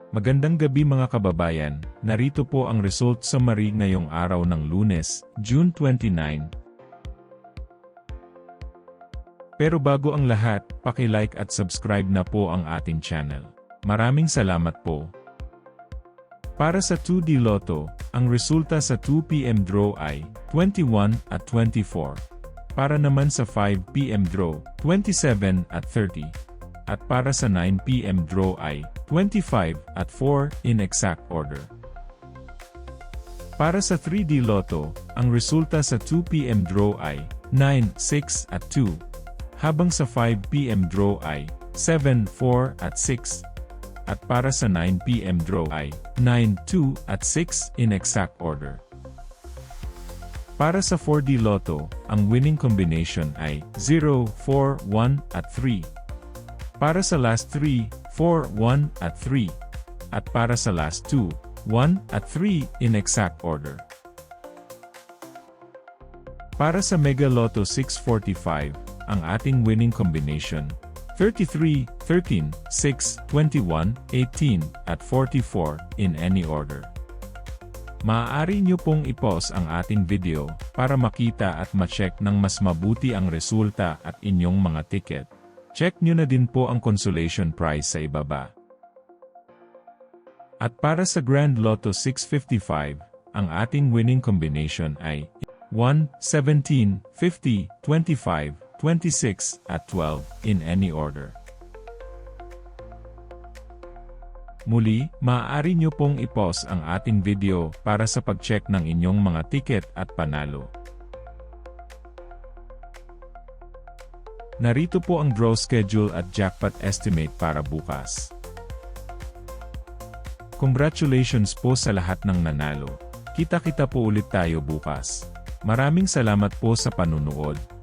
Magandang gabi mga kababayan, narito po ang result summary ngayong araw ng Lunes, June 29. Pero bago ang lahat, paki-like at subscribe na po ang ating channel. Maraming salamat po. Para sa 2D Lotto, ang resulta sa 2 PM draw ay 21 at 24. Para naman sa 5 PM draw, 27 at 30. At para sa 9 PM draw ay 25 at 4 in exact order. Para sa 3D Lotto, ang resulta sa 2 PM draw ay 9, 6 at 2. Habang sa 5 PM draw ay 7, 4 at 6. At para sa 9 PM draw ay 9, 2 at 6 in exact order. Para sa 4D Lotto, ang winning combination ay 0, 4, 1 at 3. Para sa last 3, 4, 1 at 3. At para sa last 2, 1 at 3 in exact order. Para sa Mega Lotto 645, ang ating winning combination 33, 13, 6, 21, 18 at 44 in any order. Maaari nyo pong i-pause ang ating video para makita at ma-check ng mas mabuti ang resulta at inyong mga ticket. Check nyo na din po ang consolation prize sa ibaba. At para sa Grand Lotto 655, ang ating winning combination ay 1, 17, 50, 25, 26 at 12 in any order. Muli, maaari nyo pong i-pause ang ating video para sa pag-check ng inyong mga ticket at panalo. Narito po ang draw schedule at jackpot estimate para bukas. Congratulations po sa lahat ng nanalo. Kita-kita po ulit tayo bukas. Maraming salamat po sa panunood.